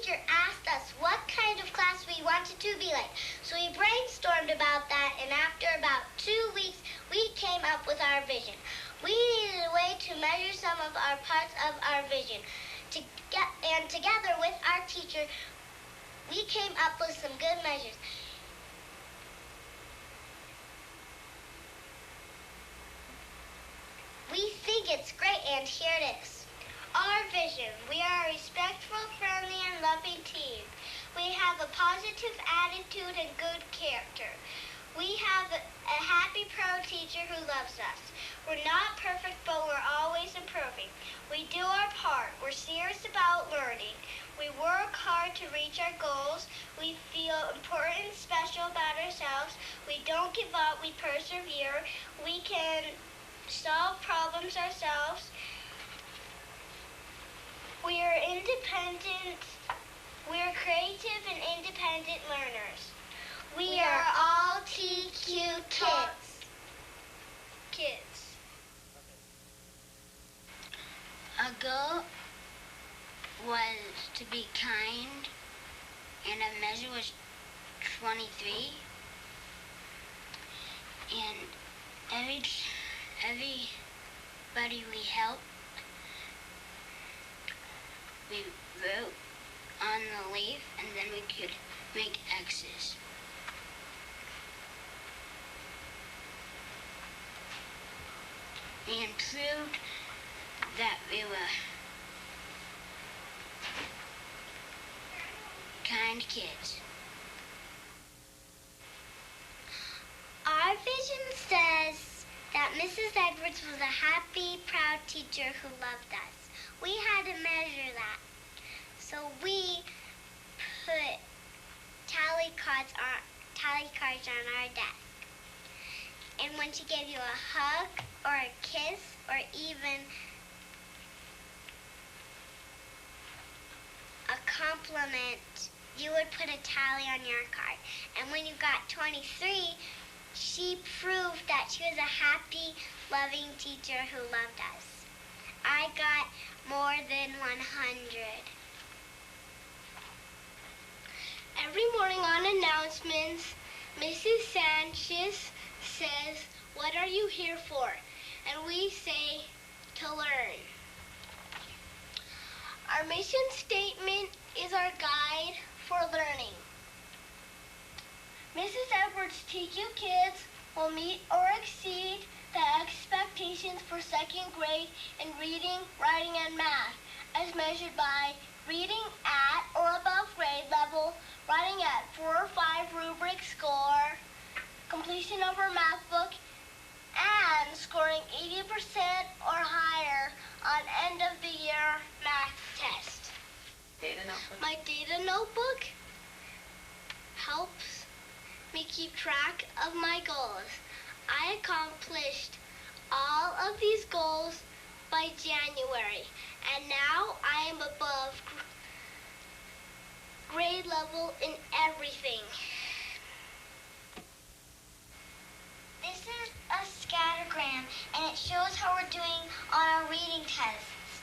teacher asked us what kind of class we wanted to be like. So we brainstormed about that, and after about 2 weeks, we came up with our vision. We needed a way to measure some of our parts of our vision. And together with our teacher, we came up with some good measures. We think it's great, and here it is. Our vision: we are a respectful, friendly, and loving team. We have a positive attitude and good character. We have a happy, proud teacher who loves us. We're not perfect, but we're always improving. We do our part. We're serious about learning. We work hard to reach our goals. We feel important and special about ourselves. We don't give up. We persevere. We can solve problems ourselves. We are independent. We are creative and independent learners. We are all TQ kids. A goal was to be kind, and a measure was 23. And everybody we helped, we wrote on the leaf, and then we could make X's. And proved that we were kind kids. Our vision says that Mrs. Edwards was a happy, proud teacher who loved us. We had to measure that. So we put tally cards on our desk. And when she gave you a hug or a kiss or even a compliment, you would put a tally on your card. And when you got 23, she proved that she was a happy, loving teacher who loved us. I got more than 100. Every morning on announcements, Mrs. Sanchez says, "What are you here for?" And we say, "To learn." Our mission statement is our guide for learning. Mrs. Edwards' TQ kids will meet or exceed the expectations for second grade in reading, writing, and math, as measured by reading at or above grade level, writing at 4 or 5 rubric score, completion of our math book, and scoring 80% or higher on end of the year math test. Data notebook. My data notebook helps me keep track of my goals. I accomplished all of these goals by January, and now I am above grade level in everything. This is a scattergram, and it shows how we're doing on our reading tests.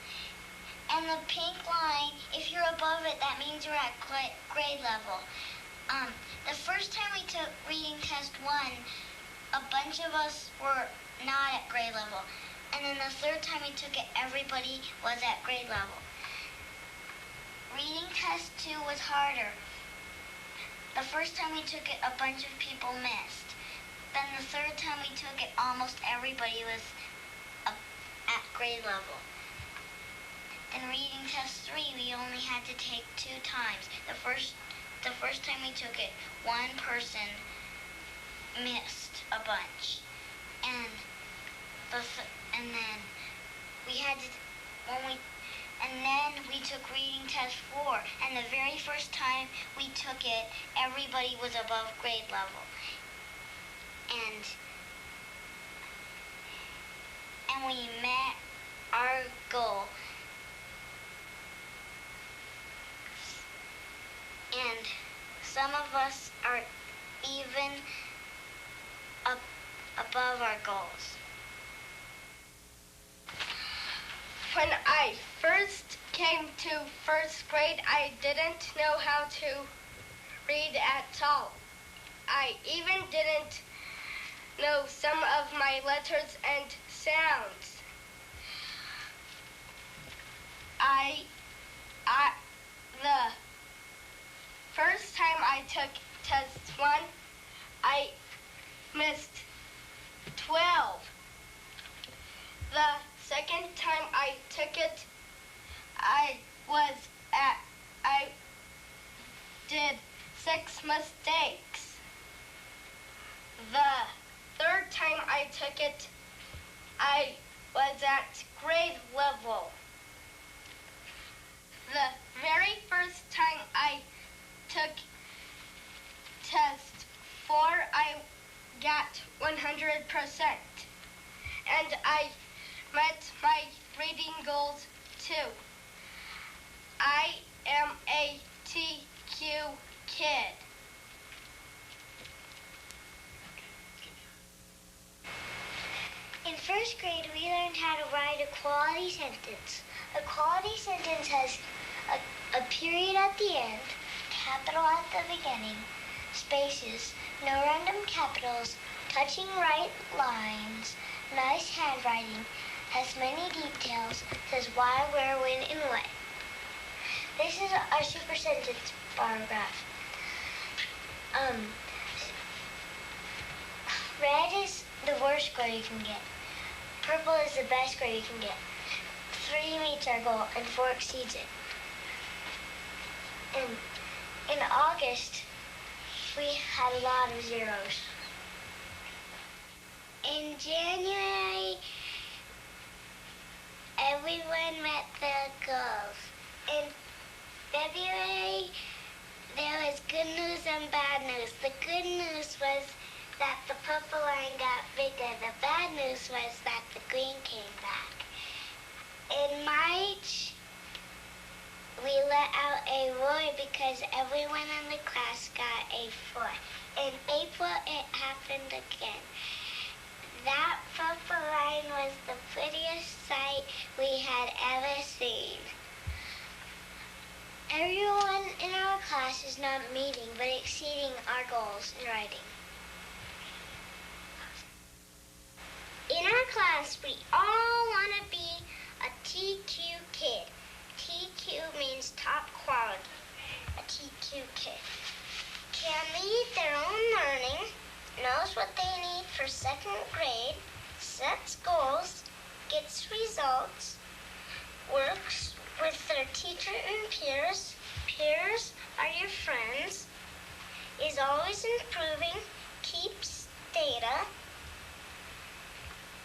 And the pink line, if you're above it, that means you're at grade level. The first time we took reading test 1, a bunch of us were not at grade level. And then the third time we took it, everybody was at grade level. Reading test 2 was harder. The first time we took it, a bunch of people missed. Then the third time we took it, almost everybody was at grade level. In reading test 3, we only had to take 2 times. The first time we took it, one person missed a bunch, and then we took reading test 4, and the very first time we took it, everybody was above grade level, and we met our goal. And some of us are even above our goals. When I first came to first grade, I didn't know how to read at all. I even didn't know some of my letters and sounds. The first time I took test 1, I missed 12. The second time I took it, I did 6 mistakes. The third time I took it, I was at grade level. The very first time I took test 4, I got 100%. And I met my reading goals too. I am a TQ kid. In first grade, we learned how to write a quality sentence. A quality sentence has a period at the end, capital at the beginning, spaces, no random capitals, touching right lines, nice handwriting, has many details, says why, where, when, and what. This is our super sentence bar graph. Red is the worst score you can get. Purple is the best score you can get. 3 meets our goal and 4 exceeds it. In August, we had a lot of zeros. In January, everyone met their goals. In February, there was good news and bad news. The good news was that the purple line got bigger. The bad news was that the green came back. In March, we let out a roar because everyone in the class got a 4. In April, it happened again. That purple line was the prettiest sight we had ever seen. Everyone in our class is not meeting, but exceeding our goals in writing. In our class, we all want to be a TQ kid. TQ means top quality, a TQ kid. Can lead their own learning, knows what they need for 2nd grade, sets goals, gets results, works with their teacher and peers. Peers are your friends, is always improving, keeps data.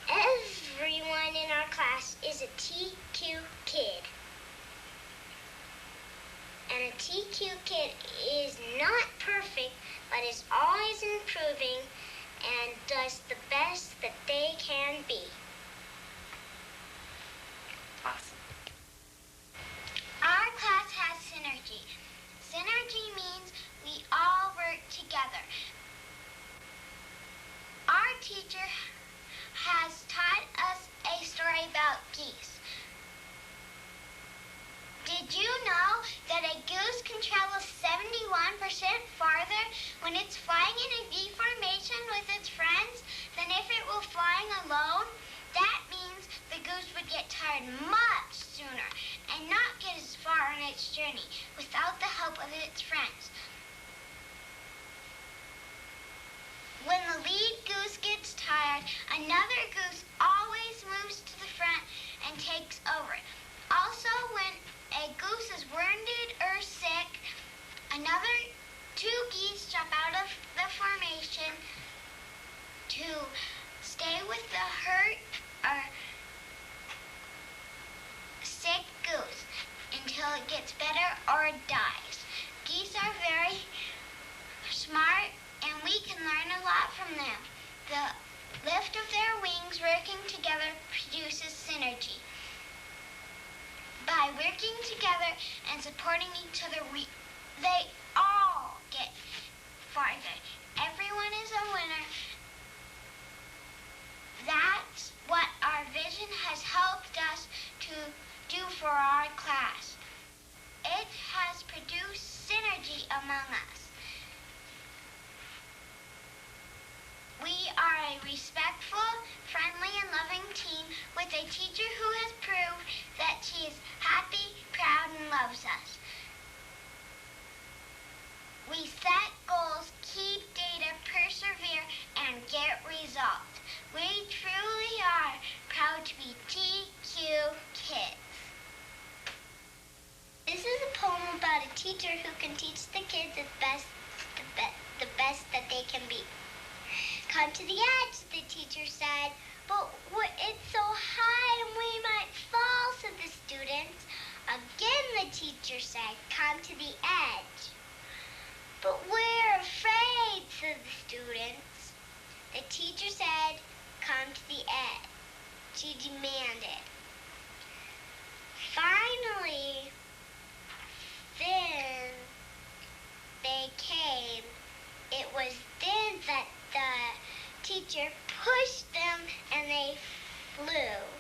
Everyone in our class is a TQ kid. And a TQ kid is not perfect, but is always improving and does the best that they can be. Awesome. Our class has synergy. Synergy means we all work together. Our teacher has taught us a story about geese. Did you know that a goose can travel 71% farther when it's flying in a V formation with its friends than if it were flying alone? That means the goose would get tired much sooner and not get as far on its journey without the help of its friends. When the lead goose gets tired, another goose always moves to the front and takes over. Also, when a goose is wounded or sick, another 2 geese jump out of the formation to stay with the hurt or sick goose until it gets better or dies. Geese are very smart and we can learn a lot from them. The lift of their wings working together produces synergy. By working together and supporting each other, they all get farther. Everyone is a winner. That's what our vision has helped us to do for our class. It has produced synergy among us. We are a respectful, friendly, and loving team with a teacher who has proved that she is happy, proud, and loves us. We set goals, keep data, persevere, and get results. We truly are proud to be TQ Kids. This is a poem about a teacher who can teach the kids the best that they can be. Come to the edge, the teacher said, but it's so high and we might fall, said the students. Again, the teacher said, come to the edge. But we're afraid, said the students. The teacher said, come to the edge. She demanded. Finally, then they came. It was then that the teacher pushed them and they flew.